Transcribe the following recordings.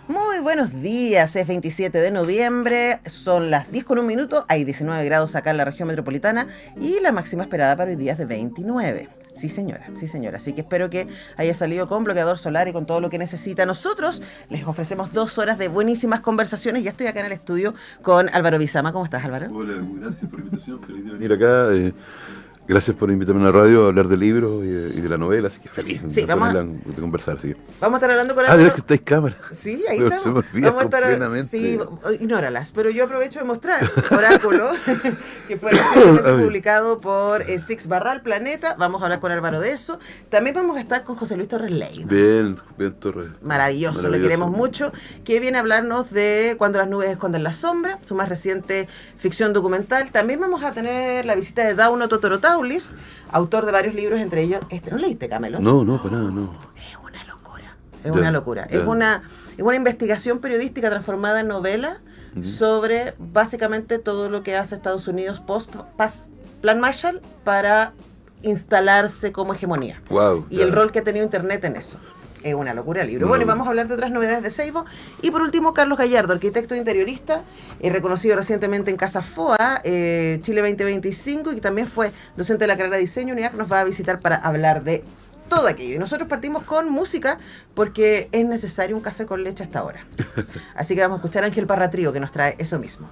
Muy buenos días, es 27 de noviembre, son las 10:01, hay 19 grados acá en la región metropolitana y la máxima esperada para hoy día es de 29. Sí señora, así que espero que haya salido con bloqueador solar y con todo lo que necesita. Nosotros les ofrecemos 2 horas de buenísimas conversaciones. Ya estoy acá en el estudio con Álvaro Bizama. ¿Cómo estás, Álvaro? Hola, gracias por la invitación, feliz de venir acá. Gracias por invitarme a la radio a hablar del libro y de la novela, así que feliz Sí, de conversar. Sí. Vamos a estar hablando con Ah, Álvaro. mira que estáis cámara. Sí, ahí Pero estamos. se me olvida Vamos a estar, completamente. sí, ignóralas, pero yo aprovecho de mostrar Oráculo, que fue recientemente publicado por Six Barral Planeta. Vamos a hablar con Álvaro de eso. También vamos a estar con José Luis Torres Ley. Bien, Torres. Maravilloso, le queremos mucho, que viene a hablarnos de Cuando las nubes esconden la sombra, su más reciente ficción documental. También vamos a tener la visita de Dauno Totorotaulis, autor de varios libros, entre ellos, ¿no leíste, Camelo? No, para nada, no. Es una locura, una locura. Es una investigación periodística transformada en novela sobre básicamente todo lo que hace Estados Unidos Plan Marshall para instalarse como hegemonía. Wow, y el rol que ha tenido Internet en eso. Es una locura el libro. Bueno, y vamos a hablar de otras novedades de Seibo. Y por último, Carlos Gallardo, arquitecto interiorista, reconocido recientemente en Casa FOA, Chile 2025, y que también fue docente de la carrera de diseño UNIAC, nos va a visitar para hablar de todo aquello. Y nosotros partimos con música porque es necesario un café con leche hasta ahora. Así que vamos a escuchar a Ángel Parra Trío, que nos trae eso mismo.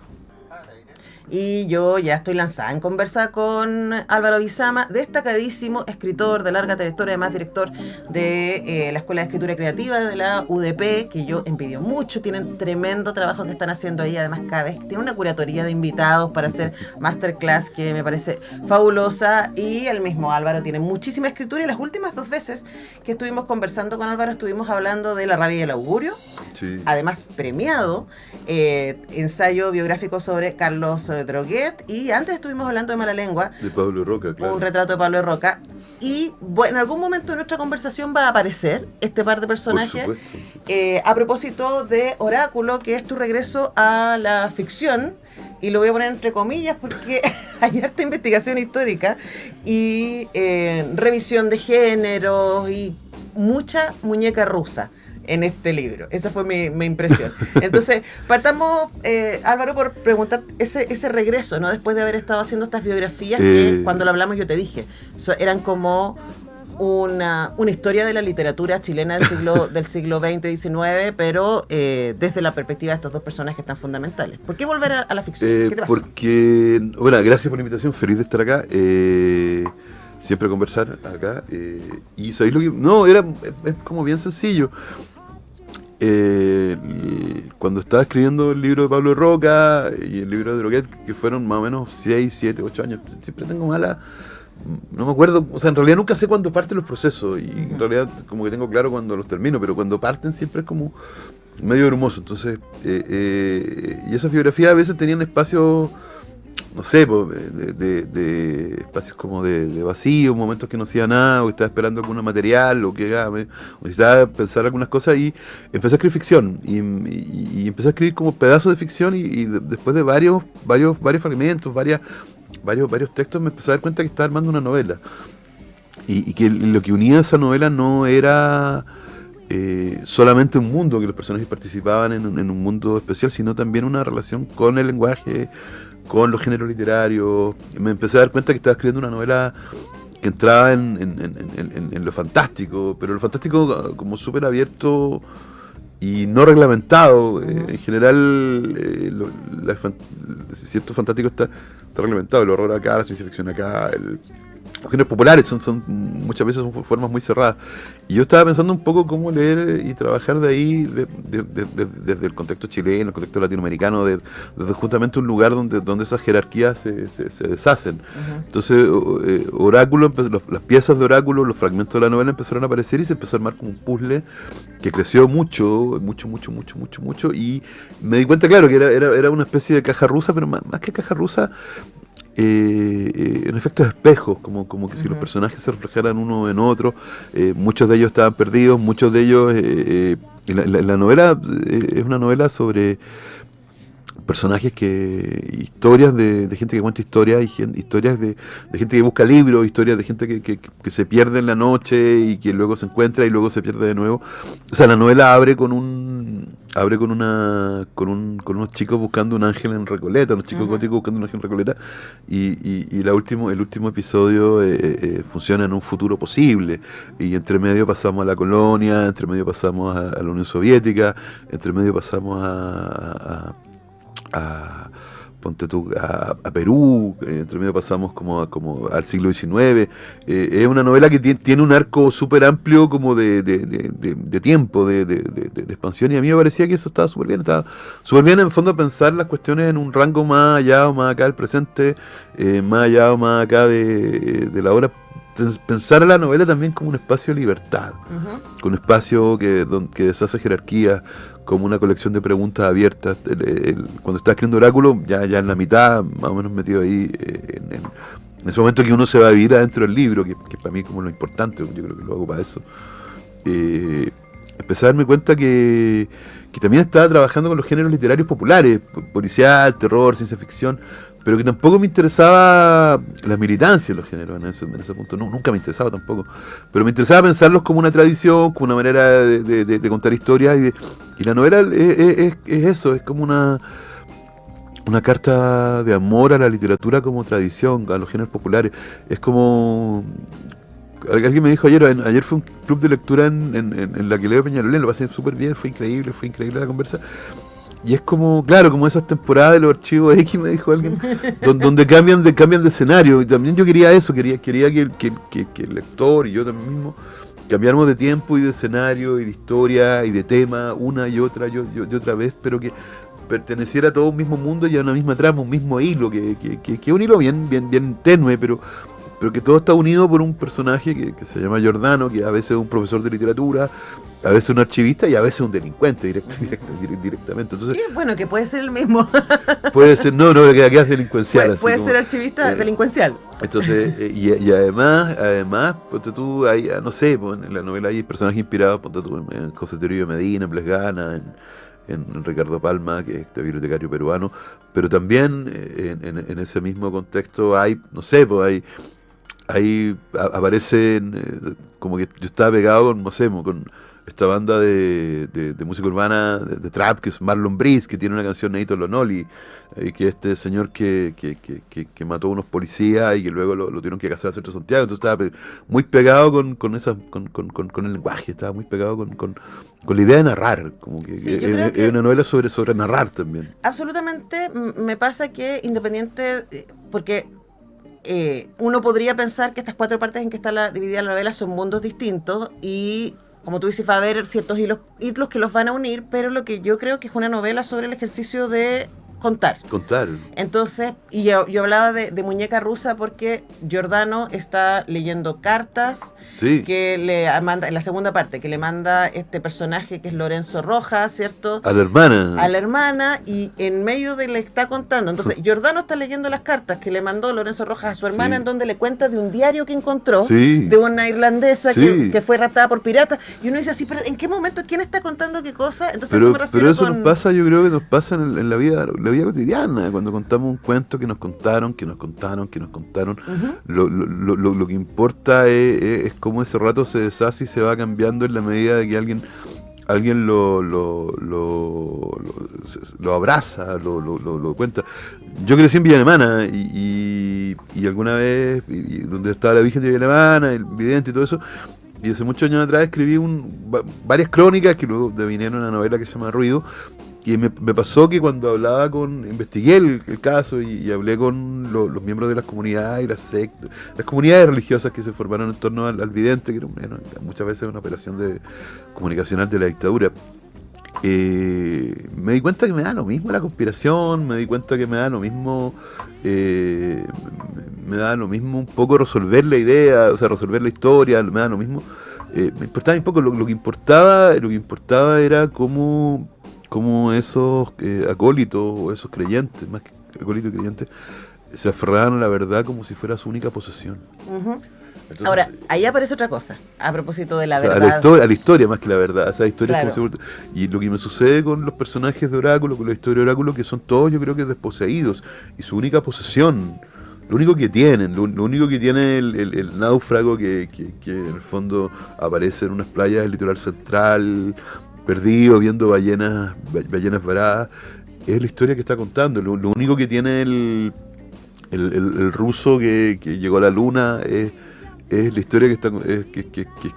Y yo ya estoy lanzada en conversa con Álvaro Bizama, destacadísimo escritor de larga trayectoria, además director de la Escuela de Escritura Creativa de la UDP, que yo envidio mucho. Tienen tremendo trabajo que están haciendo ahí, además cada vez tiene una curatoría de invitados para hacer masterclass que me parece fabulosa, y el mismo Álvaro tiene muchísima escritura, y las últimas 2 veces que estuvimos conversando con Álvaro estuvimos hablando de La rabia y el augurio, sí. Además premiado, ensayo biográfico sobre Carlos Droguet, y antes estuvimos hablando de Mala Lengua, De Pablo Roca, claro. un retrato de Pablo Roca, y bueno, en algún momento de nuestra conversación va a aparecer este par de personajes, Por supuesto. a propósito de Oráculo, que es tu regreso a la ficción, y lo voy a poner entre comillas porque hay harta investigación histórica y revisión de géneros y mucha muñeca rusa en este libro. Esa fue mi impresión. Entonces, partamos, Álvaro, por preguntar ese regreso, ¿no? Después de haber estado haciendo estas biografías que cuando lo hablamos yo te dije, eran como una historia de la literatura chilena del siglo XX, XIX, pero desde la perspectiva de estos 2 personajes tan fundamentales. ¿Por qué volver a la ficción? ¿Qué te pasó? Porque, bueno, gracias por la invitación, feliz de estar acá. Siempre conversar acá. Y sabéis lo que. No, es como bien sencillo. Cuando estaba escribiendo el libro de Pablo Roca y el libro de Droguet, que fueron más o menos 6, 7, 8 años, siempre tengo no me acuerdo, o sea, en realidad nunca sé cuándo parten los procesos, y en realidad como que tengo claro cuándo los termino, pero cuando parten siempre es como medio hermoso. Entonces, y esas biografías a veces tenían espacios, no sé, de espacios como de vacío, momentos que no hacía nada, o que estaba esperando algún material, o que necesitaba pensar algunas cosas, y empecé a escribir ficción, y empecé a escribir como pedazos de ficción, y después de varios fragmentos, varios textos, me empecé a dar cuenta que estaba armando una novela, y que lo que unía a esa novela no era solamente un mundo, que los personajes participaban en un mundo especial, sino también una relación con el lenguaje, con los géneros literarios. Me empecé a dar cuenta que estaba escribiendo una novela que entraba en lo fantástico, pero lo fantástico como súper abierto y no reglamentado. En general, cierto fantástico está reglamentado, el horror acá, la ciencia ficción acá, los géneros populares son muchas veces son formas muy cerradas. Y yo estaba pensando un poco cómo leer y trabajar de ahí, desde el contexto chileno, el contexto latinoamericano, desde justamente un lugar donde esas jerarquías se deshacen. Entonces, Oráculo, las piezas de Oráculo, los fragmentos de la novela empezaron a aparecer, y se empezó a armar como un puzzle que creció mucho, y me di cuenta, claro, que era una especie de caja rusa, pero más que caja rusa, en efectos espejos, como que si los personajes se reflejaran uno en otro. Muchos de ellos estaban perdidos, muchos de ellos la novela es una novela sobre personajes historias de gente que cuenta historias, historias de gente que busca libros, historias de gente que se pierde en la noche y que luego se encuentra y luego se pierde de nuevo. O sea, la novela abre con un abre con con unos chicos buscando un ángel en Recoleta, unos chicos góticos buscando un ángel en Recoleta, y el último episodio funciona en un futuro posible, y entre medio pasamos a la colonia, entre medio pasamos a la Unión Soviética, entre medio pasamos a ponte tú, a Perú, entre medio pasamos como al siglo XIX. Es una novela que tiene un arco súper amplio como de tiempo, de expansión, y a mí me parecía que eso estaba súper bien en el fondo pensar las cuestiones en un rango más allá o más acá del presente, más allá o más acá de la hora. Pensar a la novela también como un espacio de libertad, como un espacio que deshace jerarquías, como una colección de preguntas abiertas. Cuando estás escribiendo Oráculo, ya en la mitad, más o menos metido ahí, en ese momento que uno se va a vivir adentro del libro, que para mí es como lo importante, yo creo que lo hago para eso. Empecé a darme cuenta que también estaba trabajando con los géneros literarios populares, policial, terror, ciencia ficción, pero que tampoco me interesaba la militancia en los géneros en ese punto. No, nunca me interesaba tampoco, pero me interesaba pensarlos como una tradición, como una manera de contar historias, y la novela es eso, es como una carta de amor a la literatura como tradición, a los géneros populares. Es como... Alguien me dijo ayer fue un club de lectura en la que leo Peñalolén, lo pasé súper bien, fue increíble la conversa. Y es como, claro, como esas temporadas de los archivos X, me dijo alguien, donde cambian de escenario. Y también yo quería eso, quería que el lector y yo también mismo cambiáramos de tiempo y de escenario y de historia y de tema una y otra vez, pero que perteneciera a todo un mismo mundo y a una misma trama, un mismo hilo, que es un hilo bien tenue, pero que todo está unido por un personaje que se llama Giordano, que a veces es un profesor de literatura, a veces un archivista y a veces un delincuente directamente. Entonces, sí, bueno, que puede ser el mismo. Puede ser, no, que es delincuencial. Puede ser archivista delincuencial. Entonces, y además, ponte tú, hay, no sé, en la novela hay personajes inspirados, ponte tú, en José Toribio Medina, en Blesgana, en Ricardo Palma, que es este bibliotecario peruano, pero también en ese mismo contexto hay, no sé, pues hay aparecen, como que yo estaba pegado con, no sé, con esta banda de música urbana, de trap, que es Marlon Brice, que tiene una canción Neito Lonoli, que este señor que mató a unos policías y que luego lo tuvieron que casar al centro de Santiago. Entonces estaba muy pegado con el lenguaje, estaba muy pegado con la idea de narrar, como que, sí, es una novela sobre narrar también. Absolutamente, me pasa que independiente, porque uno podría pensar que estas 4 partes en que está dividida la novela son mundos distintos y, como tú dices, va a haber ciertos hilos que los van a unir, pero lo que yo creo que es una novela sobre el ejercicio de contar. Entonces, y yo hablaba de muñeca rusa porque Giordano está leyendo cartas, sí, que le manda, en la segunda parte, que le manda este personaje que es Lorenzo Rojas, ¿cierto? A la hermana, y en medio de le está contando. Entonces, Giordano está leyendo las cartas que le mandó Lorenzo Rojas a su hermana, sí, en donde le cuenta de un diario que encontró, sí, de una irlandesa, sí, que fue raptada por piratas, y uno dice así, pero ¿en qué momento quién está contando qué cosa? Entonces, pero eso nos pasa, yo creo que nos pasa en la vida cotidiana, cuando contamos un cuento que nos contaron. Lo que importa es cómo ese relato se deshace y se va cambiando en la medida de que alguien lo abraza, lo cuenta. Yo crecí en Villa Alemana y alguna vez, donde estaba la Virgen de Villa Alemana, el vidente y todo eso, y hace muchos años atrás escribí varias crónicas que luego devinieron una novela que se llama Ruido. Y me pasó que cuando investigué el caso y hablé con los miembros de las comunidades y las sectas, las comunidades religiosas que se formaron en torno al vidente, que era muchas veces una operación comunicacional de la dictadura, me di cuenta que me da lo mismo la conspiración, me di cuenta que me da lo mismo un poco resolver la idea, o sea, resolver la historia, me da lo mismo. Me importaba un poco, lo que importaba era cómo esos acólitos o esos creyentes, más que acólitos y creyentes, se aferraban a la verdad como si fuera su única posesión. Entonces, ahora, ahí aparece otra cosa, a propósito de la verdad. A la historia más que la verdad. O sea, historia, claro, como y lo que me sucede con los personajes de Oráculo, con la historia de Oráculo, que son todos, yo creo que desposeídos, y su única posesión, lo único que tienen, el náufrago que en el fondo aparece en unas playas del litoral central, perdido viendo ballenas varadas, es la historia que está contando. Lo único que tiene el ruso que llegó a la luna es la historia que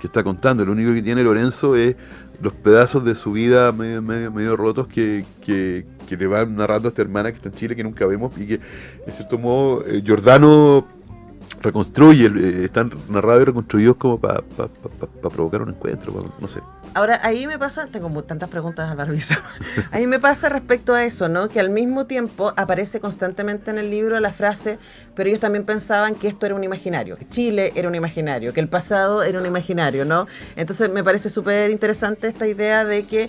está contando. Lo único que tiene Lorenzo es los pedazos de su vida medio rotos que le van narrando a esta hermana que está en Chile, que nunca vemos, y que en cierto modo Giordano reconstruye, están narrados y reconstruidos como para provocar un encuentro, no sé. Ahora, ahí me pasa, tengo tantas preguntas, Álvaro Bizarro. Ahí me pasa respecto a eso, ¿no? Que al mismo tiempo aparece constantemente en el libro la frase, pero ellos también pensaban que esto era un imaginario, que Chile era un imaginario, que el pasado era un imaginario, ¿no? Entonces me parece súper interesante esta idea de que,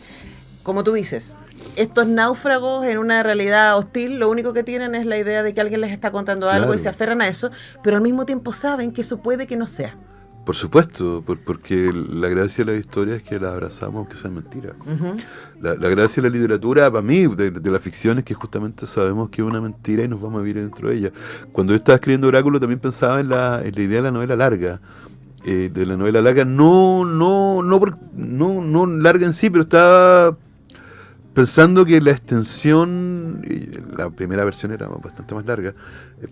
como tú dices, estos náufragos en una realidad hostil, lo único que tienen es la idea de que alguien les está contando algo, claro, y se aferran a eso, pero al mismo tiempo saben que eso puede que no sea. Por supuesto, porque la gracia de la historia es que la abrazamos, que sea mentira. Uh-huh. La gracia de la literatura, para mí, de la ficción, es que justamente sabemos que es una mentira y nos vamos a vivir dentro de ella. Cuando yo estaba escribiendo Oráculo también pensaba en la idea de la novela larga. De la novela larga, no larga en sí, pero estaba pensando que la extensión, la primera versión era bastante más larga,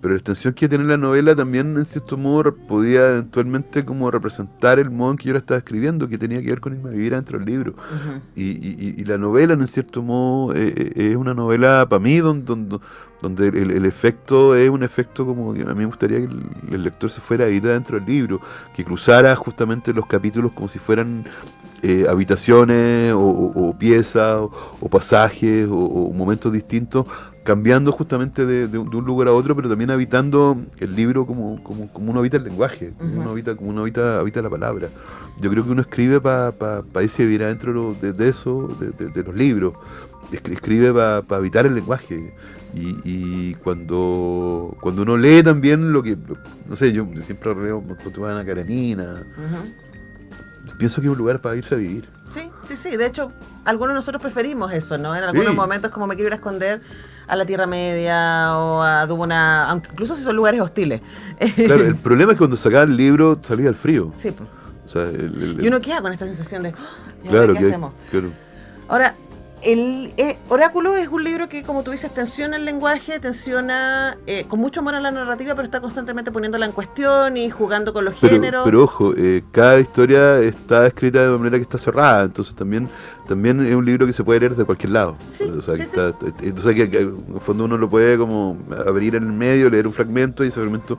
pero la extensión que tiene la novela también en cierto modo podía eventualmente como representar el modo en que yo la estaba escribiendo, que tenía que ver con irme a vivir dentro del libro. Uh-huh. Y la novela en cierto modo es una novela para mí donde el efecto es un efecto como que a mí me gustaría que el lector se fuera a ir dentro del libro, que cruzara justamente los capítulos como si fueran habitaciones o piezas o pasajes o momentos distintos, cambiando justamente de un lugar a otro, pero también habitando el libro como uno habita el lenguaje, uh-huh, como uno habita la palabra. Yo creo que uno escribe para irse a vivir adentro de eso, de los libros, escribe para habitar el lenguaje. Y cuando uno lee también lo que, no sé, yo siempre leo Ana Karenina, uh-huh, pienso que es un lugar para irse a vivir. Sí, de hecho, algunos de nosotros preferimos eso, ¿no? En algunos momentos, como me quiero ir a esconder a la Tierra Media o a Dubona, aunque incluso si son lugares hostiles. Claro, el problema es que cuando sacaba el libro salía al frío. Sí, pues. O sea, y uno queda con esta sensación de, claro, ¿qué hacemos? Claro. Ahora, el Oráculo es un libro que, como tú dices, tensiona el lenguaje, tensiona con mucho amor a la narrativa, pero está constantemente poniéndola en cuestión y jugando con los géneros. Pero ojo, cada historia está escrita de manera que está cerrada, entonces también es un libro que se puede leer de cualquier lado. Sí, o sea, sí. Entonces que en el fondo uno lo puede como abrir en el medio, leer un fragmento y ese fragmento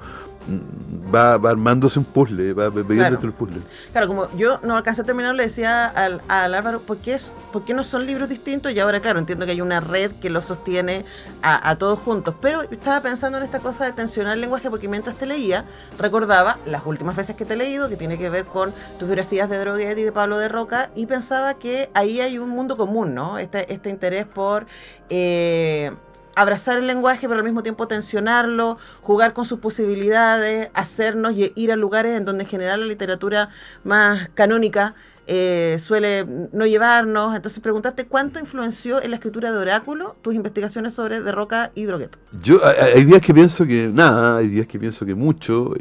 va armándose un puzzle, va viviendo dentro del puzzle. Claro, como yo no alcancé a terminar, le decía al Álvaro, ¿por qué no son libros distintos? Y ahora, claro, entiendo que hay una red que los sostiene a todos juntos, pero estaba pensando en esta cosa de tensionar el lenguaje, porque mientras te leía, recordaba las últimas veces que te he leído, que tiene que ver con tus biografías de Droguet y de Pablo de Roca, y pensaba que ahí hay un mundo común, ¿no? Este interés por abrazar el lenguaje, pero al mismo tiempo tensionarlo, jugar con sus posibilidades, hacernos ir a lugares en donde en general la literatura más canónica suele no llevarnos. Entonces preguntarte cuánto influenció en la escritura de Oráculo tus investigaciones sobre De Roca y Droguet. Yo hay días que pienso que nada, hay días que pienso que mucho.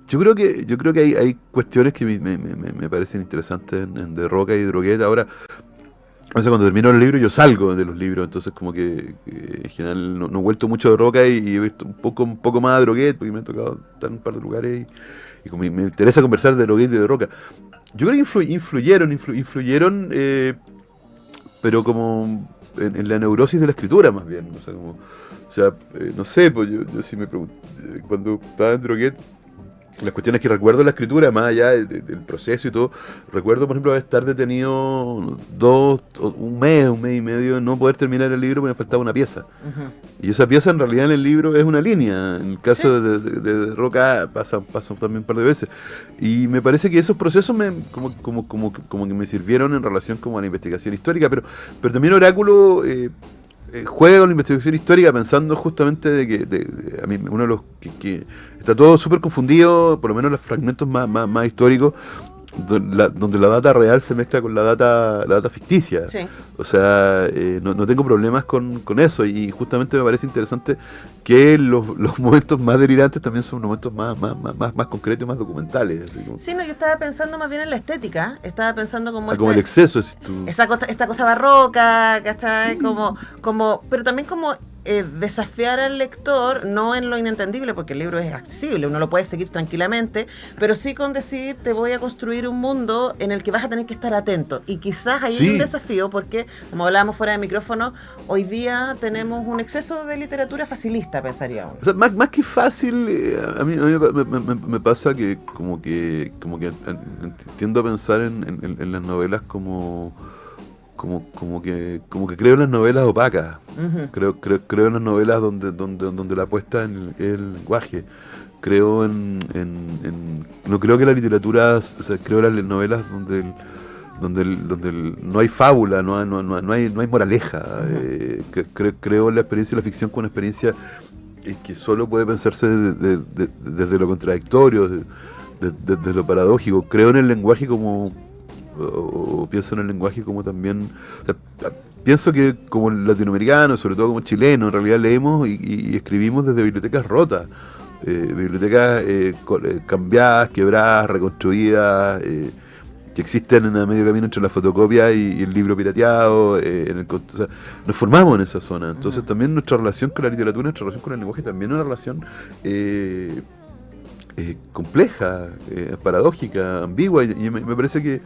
Yo creo que hay cuestiones que me parecen interesantes en De Roca y Droguet. Ahora, o sea, cuando termino el libro yo salgo de los libros, entonces como que en general no he vuelto mucho de Roca y he visto un poco más de Droguet, porque me ha tocado estar en un par de lugares y como me interesa conversar de Droguet y de Roca. Yo creo que influyeron, pero como en la neurosis de la escritura más bien. No sé, pues yo sí me pregunto, cuando estaba en Droguet, las cuestiones que recuerdo en la escritura, más allá del proceso y todo, recuerdo, por ejemplo, estar detenido un mes y medio en no poder terminar el libro porque me faltaba una pieza. Uh-huh. Y esa pieza en realidad en el libro es una línea. En el caso de Roca pasa también un par de veces. Y me parece que esos procesos como que me sirvieron en relación como a la investigación histórica, pero también Oráculo juega con la investigación histórica pensando justamente de que a mí uno de los que está todo súper confundido, por lo menos los fragmentos más históricos, donde la data real se mezcla con la data ficticia. Sí. O sea, no tengo problemas con eso, y justamente me parece interesante que los momentos más delirantes también son momentos más concretos y más documentales. Así como, Sí, no, yo estaba pensando más bien en la estética, estaba pensando como como el exceso. esta cosa barroca, ¿cachai? Sí. Pero también como desafiar al lector, no en lo inentendible, porque el libro es accesible, uno lo puede seguir tranquilamente, pero sí con decir, te voy a construir un mundo en el que vas a tener que estar atento. Y quizás ahí hay un desafío, porque, como hablábamos fuera de micrófono, hoy día tenemos un exceso de literatura facilista, pensaría uno. O sea, más que fácil, a mí me pasa que como que tiendo a pensar en las novelas como que creo en las novelas opacas. Uh-huh. Creo en las novelas donde la apuesta en el lenguaje. Creo no creo que la literatura, o sea, creo en las novelas donde no hay fábula, no hay moraleja. Uh-huh. Creo en la experiencia de la ficción como una experiencia que solo puede pensarse desde lo contradictorio, desde lo paradójico. Creo en el lenguaje como, o pienso en el lenguaje como también, o sea, pienso que como latinoamericanos, sobre todo como chilenos, en realidad leemos y escribimos desde bibliotecas rotas, bibliotecas cambiadas, quebradas, reconstruidas, que existen en el medio camino entre la fotocopia y el libro pirateado. O sea, nos formamos en esa zona. Entonces también nuestra relación con la literatura, nuestra relación con el lenguaje también es una relación compleja, paradójica, ambigua, y me parece que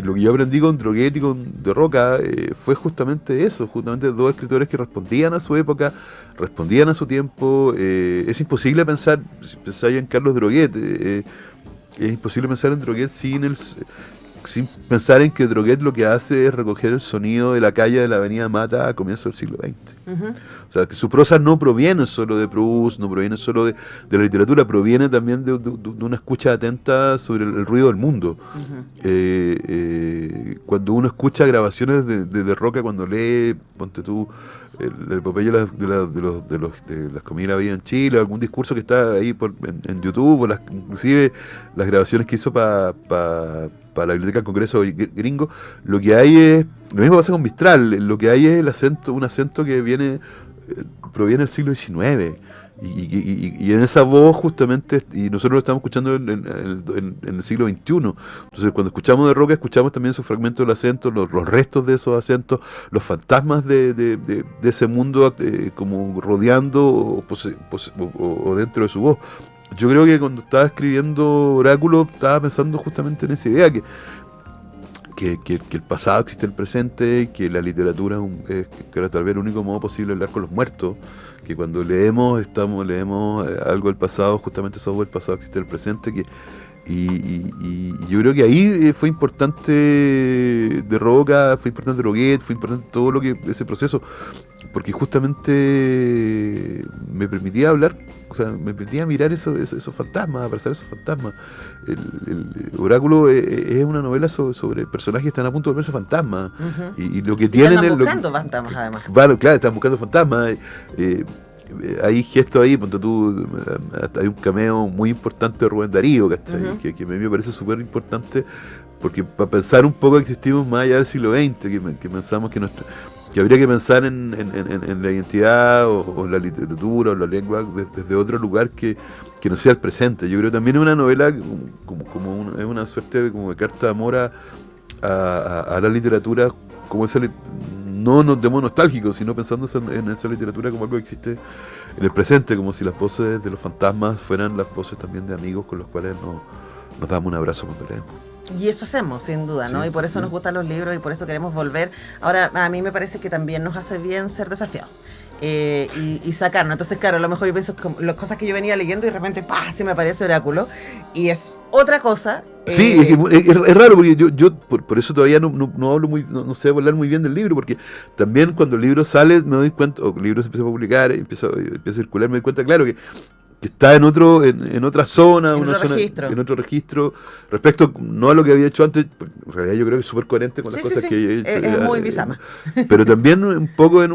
lo que yo aprendí con Droguet y con De Roca fue justamente eso, justamente dos escritores que respondían a su época, respondían a su tiempo. Es imposible pensar, si pensáis en Carlos Droguet, es imposible pensar en Droguet sin pensar en que Droguet lo que hace es recoger el sonido de la calle de la avenida Mata a comienzos del siglo XX. Uh-huh. O sea, que su prosa no proviene solo de Proust, no proviene solo de la literatura, proviene también de una escucha atenta sobre el ruido del mundo. Uh-huh. Cuando uno escucha grabaciones de Roca, cuando lee, ponte tú, el epopeya de las comidas de la vida en Chile, algún discurso que está ahí en YouTube, o inclusive las grabaciones que hizo para la Biblioteca del Congreso Gringo, lo que hay es, lo mismo pasa con Mistral, lo que hay es un acento que proviene del siglo XIX, y en esa voz justamente, y nosotros lo estamos escuchando en el siglo XXI. Entonces cuando escuchamos de Roca, escuchamos también esos fragmentos del acento, los restos de esos acentos, los fantasmas de ese mundo como rodeando o dentro de su voz. Yo creo que cuando estaba escribiendo Oráculo estaba pensando justamente en esa idea, que el pasado existe en el presente, que la literatura es tal vez el único modo posible de hablar con los muertos, que cuando leemos algo del pasado, justamente eso del pasado existe en el presente, y yo creo que ahí fue importante De Roca, fue importante Droguet, fue importante todo ese proceso, porque justamente me permitía hablar, o sea, me permitía mirar esos fantasmas, abrazar esos fantasmas. El Oráculo es una novela sobre personajes que están a punto de volverse fantasmas. Uh-huh. Y lo que tienen están buscando fantasmas, además. Claro, están buscando fantasmas. Hay gestos ahí, ponte tú, hay un cameo muy importante de Rubén Darío, uh-huh, que a mí me parece súper importante, porque para pensar un poco existimos más allá del siglo XX, que pensamos que habría que pensar en la identidad o la literatura o la lengua desde otro lugar que no sea el presente. Yo creo que también es una novela es una suerte de carta de amor a la literatura, como esa no nos demos nostálgicos, sino pensando en esa literatura como algo que existe en el presente, como si las voces de los fantasmas fueran las voces también de amigos con los cuales nos damos un abrazo cuando leemos. Y eso hacemos, sin duda, ¿no? Sí, y por eso nos gustan los libros y por eso queremos volver. Ahora, a mí me parece que también nos hace bien ser desafiados. Y sacarnos. Entonces, claro, a lo mejor yo pienso las cosas que yo venía leyendo y de repente, ¡pah!, se me aparece Oráculo. Y es otra cosa. Sí, es raro, porque yo por eso todavía no hablo no sé hablar muy bien del libro, porque también cuando el libro sale me doy cuenta, o el libro se empieza a publicar, empieza a circular, me doy cuenta, claro, que que está en otra zona, En una otro zona, registro. en otro registro, respecto no a lo que había hecho antes, en realidad yo creo que es súper coherente con las Sí, sí, cosas sí. que he hecho. Es muy Bizama. Pero también un poco es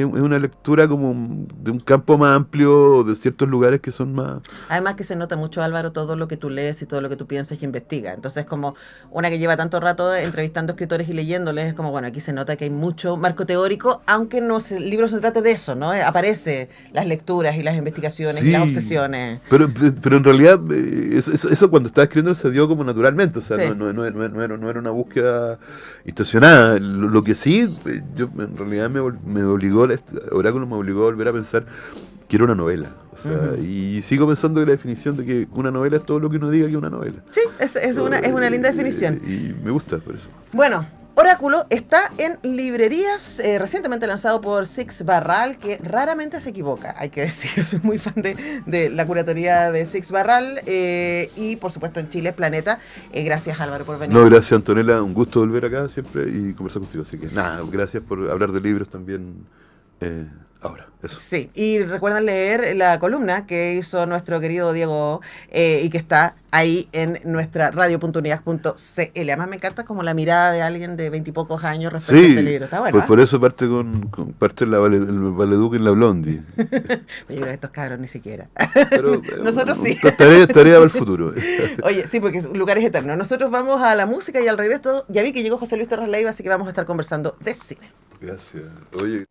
una lectura como de un campo más amplio, de ciertos lugares que son más... Además que se nota mucho, Álvaro, todo lo que tú lees y todo lo que tú piensas y investigas. Entonces, como una que lleva tanto rato entrevistando escritores y leyéndoles, es como, bueno, aquí se nota que hay mucho marco teórico, aunque el libro se trate de eso, ¿no? Aparece las lecturas y las investigaciones y las Sí, obsesiones. pero en realidad eso cuando estaba escribiendo se dio como naturalmente, o sea, Sí. no era una búsqueda intencionada. Lo que sí, yo en realidad me obligó, Oráculo me obligó a volver a pensar que era una novela. O sea, y sigo pensando que la definición de que una novela es todo lo que uno diga que es una novela. Sí, es una linda definición. Y me gusta por eso. Bueno, Oráculo está en librerías, recientemente lanzado por Six Barral, que raramente se equivoca, hay que decir. Yo soy muy fan de la curatoría de Six Barral y por supuesto en Chile, Planeta. Gracias, Álvaro, por venir. No, gracias, Antonella, un gusto volver acá siempre y conversar contigo. Así que nada, gracias por hablar de libros también ahora. Eso. Sí, y recuerden leer la columna que hizo nuestro querido Diego y que está ahí en nuestra radio.unidad.cl. Además me encanta como la mirada de alguien de 20 y pocos años respecto a este libro. Está bueno. Por eso parte parte el Valeduc en la Blondie. Yo creo que estos cabros ni siquiera. Pero, Nosotros sí. Tarea para el futuro. Oye, sí, porque lugares eternos. Nosotros vamos a la música y al regreso ya vi que llegó José Luis Torres Leiva, así que vamos a estar conversando de cine. Gracias. Oye.